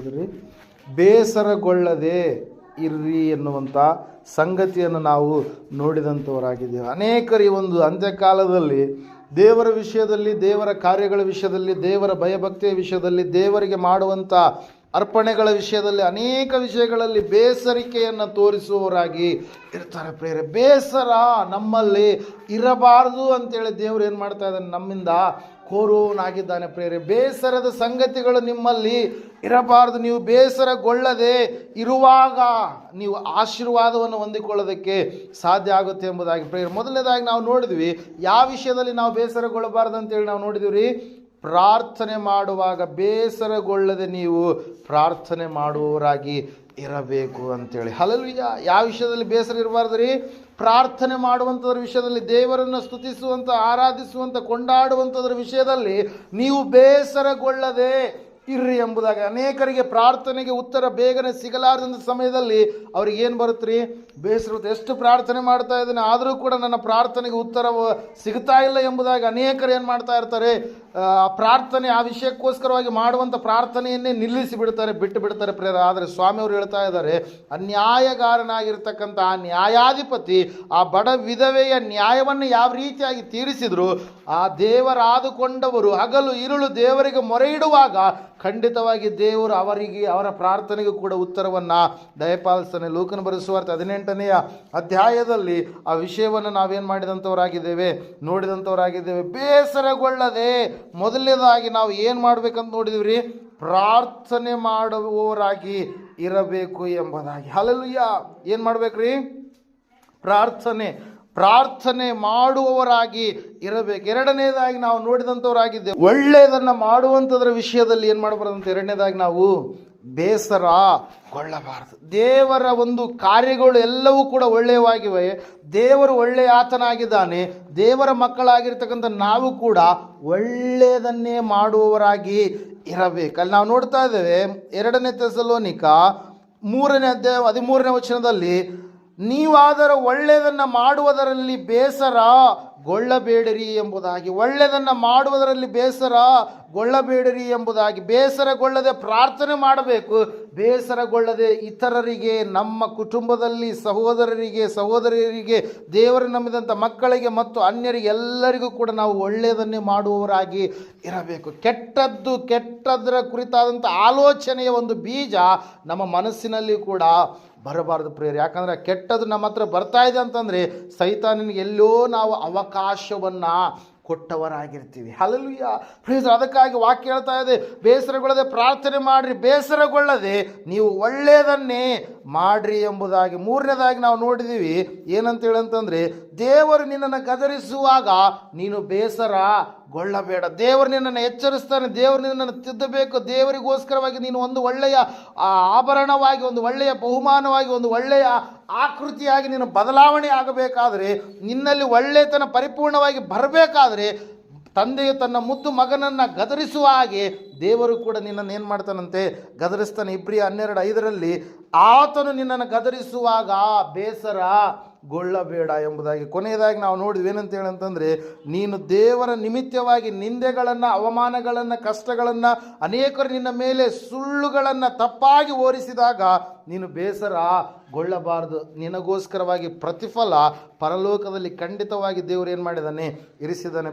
ನೋಡಿದ್ರಿ, ಬೇಸರಗೊಳ್ಳದೆ ಇರ್ರಿ ಎನ್ನುವಂಥ ಸಂಗತಿಯನ್ನು ನಾವು ನೋಡಿದಂಥವರಾಗಿದ್ದೇವೆ. ಅನೇಕರು ಈ ಒಂದು ಅಂತ್ಯಕಾಲದಲ್ಲಿ ದೇವರ ವಿಷಯದಲ್ಲಿ, ದೇವರ ಕಾರ್ಯಗಳ ವಿಷಯದಲ್ಲಿ, ದೇವರ ಭಯಭಕ್ತಿಯ ವಿಷಯದಲ್ಲಿ, ದೇವರಿಗೆ ಮಾಡುವಂಥ ಅರ್ಪಣೆಗಳ ವಿಷಯದಲ್ಲಿ, ಅನೇಕ ವಿಷಯಗಳಲ್ಲಿ ಬೇಸರಿಕೆಯನ್ನು ತೋರಿಸುವವರಾಗಿ ಇರ್ತಾರೆ ಪ್ರೇರೆ. ಬೇಸರ ನಮ್ಮಲ್ಲಿ ಇರಬಾರ್ದು ಅಂತೇಳಿ ದೇವರು ಏನು ಮಾಡ್ತಾ ಇದ್ದಾನೆ, ನಮ್ಮಿಂದ ಕೋರುವವನಾಗಿದ್ದಾನೆ ಪ್ರೇರೆ. ಬೇಸರದ ಸಂಗತಿಗಳು ನಿಮ್ಮಲ್ಲಿ ಇರಬಾರ್ದು. ನೀವು ಬೇಸರಗೊಳ್ಳದೆ ಇರುವಾಗ ನೀವು ಆಶೀರ್ವಾದವನ್ನು ಹೊಂದಿಕೊಳ್ಳೋದಕ್ಕೆ ಸಾಧ್ಯ ಆಗುತ್ತೆ ಎಂಬುದಾಗಿ ಪ್ರೇರೆ. ಮೊದಲನೇದಾಗಿ ನಾವು ನೋಡಿದ್ವಿ, ಯಾವ ವಿಷಯದಲ್ಲಿ ನಾವು ಬೇಸರಗೊಳ್ಳಬಾರ್ದು ಅಂತೇಳಿ ನಾವು ನೋಡಿದ್ವಿ ರೀ. ಪ್ರಾರ್ಥನೆ ಮಾಡುವಾಗ ಬೇಸರಗೊಳ್ಳದೆ ನೀವು ಪ್ರಾರ್ಥನೆ ಮಾಡುವವರಾಗಿ ಇರಬೇಕು ಅಂತೇಳಿ. ಹಲ್ಲೆಲೂಯಾ. ಯಾವ ವಿಷಯದಲ್ಲಿ ಬೇಸರ ಇರಬಾರ್ದು ರೀ? ಪ್ರಾರ್ಥನೆ ಮಾಡುವಂಥದ್ರ ವಿಷಯದಲ್ಲಿ, ದೇವರನ್ನು ಸ್ತುತಿಸುವಂಥ, ಆರಾಧಿಸುವಂಥ, ಕೊಂಡಾಡುವಂಥದ್ರ ವಿಷಯದಲ್ಲಿ ನೀವು ಬೇಸರಗೊಳ್ಳದೆ ಇರ್ರಿ ಎಂಬುದಾಗಿ. ಅನೇಕರಿಗೆ ಪ್ರಾರ್ಥನೆಗೆ ಉತ್ತರ ಬೇಗನೆ ಸಿಗಲಾರದಂಥ ಸಮಯದಲ್ಲಿ ಅವ್ರಿಗೆ ಏನು ಬರುತ್ತೆ ರೀ? ಬೇಸರ. ಎಷ್ಟು ಪ್ರಾರ್ಥನೆ ಮಾಡ್ತಾ ಇದ್ದೇನೆ ಆದರೂ ಕೂಡ ನನ್ನ ಪ್ರಾರ್ಥನೆಗೆ ಉತ್ತರ ಸಿಗ್ತಾ ಇಲ್ಲ ಎಂಬುದಾಗಿ ಅನೇಕರು ಏನು ಮಾಡ್ತಾ ಇರ್ತಾರೆ, ಪ್ರಾರ್ಥನೆ ಆ ವಿಷಯಕ್ಕೋಸ್ಕರವಾಗಿ ಮಾಡುವಂಥ ಪ್ರಾರ್ಥನೆಯನ್ನೇ ನಿಲ್ಲಿಸಿ ಬಿಡ್ತಾರೆ, ಬಿಟ್ಟು ಬಿಡ್ತಾರೆ ಪ್ರೇರ. ಆದರೆ ಸ್ವಾಮಿಯವರು ಹೇಳ್ತಾ ಇದ್ದಾರೆ, ಅನ್ಯಾಯಗಾರನಾಗಿರ್ತಕ್ಕಂಥ ಆ ನ್ಯಾಯಾಧಿಪತಿ ಆ ಬಡ ವಿಧವೆಯ ನ್ಯಾಯವನ್ನು ಯಾವ ರೀತಿಯಾಗಿ ತೀರಿಸಿದ್ರು, ಆ ದೇವರಾದುಕೊಂಡವರು ಹಗಲು ಇರುಳು ದೇವರಿಗೆ ಮೊರೆ ಇಡುವಾಗ ಖಂಡಿತವಾಗಿ ದೇವರು ಅವರ ಪ್ರಾರ್ಥನೆಗೂ ಕೂಡ ಉತ್ತರವನ್ನು ದಯಪಾಲಿಸ್ತಾನೆ. ಲೂಕನ ಬರೆಸುವಾರ್ತೆ 18ನೇ ಅಧ್ಯಾಯದಲ್ಲಿ ಆ ವಿಷಯವನ್ನು ನಾವೇನು ಮಾಡಿದಂಥವರಾಗಿದ್ದೇವೆ, ನೋಡಿದಂಥವರಾಗಿದ್ದೇವೆ. ಬೇಸರಗೊಳ್ಳದೆ ಮೊದಲನೇದಾಗಿ ನಾವು ಏನು ಮಾಡಬೇಕಂತ ನೋಡಿದ್ವಿ ರೀ? ಪ್ರಾರ್ಥನೆ ಮಾಡುವವರಾಗಿ ಇರಬೇಕು ಎಂಬುದಾಗಿ. ಹಲ್ಲೆಲೂಯಾ. ಏನು ಮಾಡ್ಬೇಕ್ರಿ? ಪ್ರಾರ್ಥನೆ ಮಾಡುವವರಾಗಿ ಇರಬೇಕು. ಎರಡನೇದಾಗಿ ನಾವು ನೋಡಿದಂಥವರಾಗಿದ್ದೇವೆ, ಒಳ್ಳೆಯದನ್ನು ಮಾಡುವಂಥದ್ರ ವಿಷಯದಲ್ಲಿ ಏನು ಮಾಡಬಾರ್ದಂತ. ಎರಡನೇದಾಗಿ ನಾವು ಬೇಸರಗೊಳ್ಳಬಾರದು. ದೇವರ ಒಂದು ಕಾರ್ಯಗಳು ಎಲ್ಲವೂ ಕೂಡ ಒಳ್ಳೆಯವಾಗಿವೆ. ದೇವರು ಒಳ್ಳೆಯ ಆತನಾಗಿದ್ದಾನೆ. ದೇವರ ಮಕ್ಕಳಾಗಿರ್ತಕ್ಕಂಥ ನಾವು ಕೂಡ ಒಳ್ಳೆಯದನ್ನೇ ಮಾಡುವವರಾಗಿ ಇರಬೇಕು. ಅಲ್ಲಿ ನಾವು ನೋಡ್ತಾ ಇದ್ದೇವೆ 2ನೇ ಥೆಸಲೋನಿಕ 3ನೇ ಅಧ್ಯಾಯ 13ನೇ ವಚನದಲ್ಲಿ, ನೀವಾದರೂ ಒಳ್ಳೆಯದನ್ನು ಮಾಡುವುದರಲ್ಲಿ ಬೇಸರಗೊಳ್ಳಬೇಡಿರಿ ಎಂಬುದಾಗಿ. ಒಳ್ಳೆಯದನ್ನು ಮಾಡುವುದರಲ್ಲಿ ಬೇಸರಗೊಳ್ಳಬೇಡಿರಿ ಎಂಬುದಾಗಿ. ಬೇಸರಗೊಳ್ಳದೆ ಪ್ರಾರ್ಥನೆ ಮಾಡಬೇಕು. ಬೇಸರಗೊಳ್ಳದೆ ಇತರರಿಗೆ, ನಮ್ಮ ಕುಟುಂಬದಲ್ಲಿ ಸಹೋದರರಿಗೆ, ದೇವರು ನಂಬಿದಂಥ ಮಕ್ಕಳಿಗೆ ಮತ್ತು ಅನ್ಯರಿಗೆ ಎಲ್ಲರಿಗೂ ಕೂಡ ನಾವು ಒಳ್ಳೆಯದನ್ನೇ ಮಾಡುವವರಾಗಿ ಇರಬೇಕು. ಕೆಟ್ಟದ್ದರ ಕುರಿತಾದಂಥ ಆಲೋಚನೆಯ ಒಂದು ಬೀಜ ನಮ್ಮ ಮನಸ್ಸಿನಲ್ಲಿ ಕೂಡ ಬರಬಾರ್ದು ಪ್ರೇರೆ. ಯಾಕಂದರೆ ಕೆಟ್ಟದ್ದು ನಮ್ಮ ಹತ್ರ ಬರ್ತಾ ಇದೆ ಅಂತಂದರೆ ಸೈತಾನನಿಗೆ ಎಲ್ಲೋ ನಾವು ಅವಕಾಶವನ್ನು ಕೊಟ್ಟವರಾಗಿರ್ತೀವಿ. ಹಲ್ಲೆಲೂಯಾ. ಪ್ರೇಸ್. ಅದಕ್ಕಾಗಿ ವಾಕ್ಯ ಹೇಳ್ತಾ ಇದೆ, ಬೇಸರಗೊಳ್ಳದೆ ಪ್ರಾರ್ಥನೆ ಮಾಡಿರಿ, ಬೇಸರಗೊಳ್ಳದೆ ನೀವು ಒಳ್ಳೆಯದನ್ನೇ ಮಾಡ್ರಿ ಎಂಬುದಾಗಿ. ಮೂರನೇದಾಗಿ ನಾವು ನೋಡಿದ್ದೀವಿ ಏನಂತೇಳಿ ಅಂತಂದರೆ, ದೇವರು ನಿನ್ನನ್ನು ಗದರಿಸುವಾಗ ನೀನು ಬೇಸರಗೊಳ್ಳಬೇಡ. ದೇವರು ನಿನ್ನನ್ನು ಎಚ್ಚರಿಸ್ತಾನೆ, ದೇವರು ನಿನ್ನನ್ನು ತಿದ್ದಬೇಕು. ದೇವರಿಗೋಸ್ಕರವಾಗಿ ನೀನು ಒಂದು ಒಳ್ಳೆಯ ಆಭರಣವಾಗಿ, ಒಂದು ಒಳ್ಳೆಯ ಬಹುಮಾನವಾಗಿ, ಒಂದು ಒಳ್ಳೆಯ ಆಕೃತಿಯಾಗಿ ನೀನು ಬದಲಾವಣೆ ಆಗಬೇಕಾದರೆ, ನಿನ್ನಲ್ಲಿ ಒಳ್ಳೆಯತನ ಪರಿಪೂರ್ಣವಾಗಿ ಬರಬೇಕಾದರೆ, ತಂದೆಯು ತನ್ನ ಮುದ್ದು ಮಗನನ್ನು ಗದರಿಸುವ ಹಾಗೆ ದೇವರು ಕೂಡ ನಿನ್ನನ್ನು ಏನು ಮಾಡ್ತಾನಂತೆ? ಗದರಿಸ್ತಾನೆ. ಇಬ್ರಿಯ 12:5 ಆತನು ನಿನ್ನನ್ನು ಗದರಿಸುವಾಗ ಬೇಸರಗೊಳ್ಳಬೇಡ ಎಂಬುದಾಗಿ. ಕೊನೆಯದಾಗಿ ನಾವು ನೋಡಿದ್ವಿ ಏನಂತ ಹೇಳಂತಂದರೆ, ನೀನು ದೇವರ ನಿಮಿತ್ತವಾಗಿ ನಿಂದೆಗಳನ್ನು, ಅವಮಾನಗಳನ್ನು, ಕಷ್ಟಗಳನ್ನು, ಅನೇಕರು ನಿನ್ನ ಮೇಲೆ ಸುಳ್ಳುಗಳನ್ನು ತಪ್ಪಾಗಿ ಓರಿಸಿದಾಗ ನೀನು ಬೇಸರಗೊಳ್ಳಬಾರದು. ನಿನಗೋಸ್ಕರವಾಗಿ ಪ್ರತಿಫಲ ಪರಲೋಕದಲ್ಲಿ ಖಂಡಿತವಾಗಿ ದೇವರು ಏನು ಮಾಡಿದ್ದಾನೆ? ಇರಿಸಿದ್ದಾನೆ.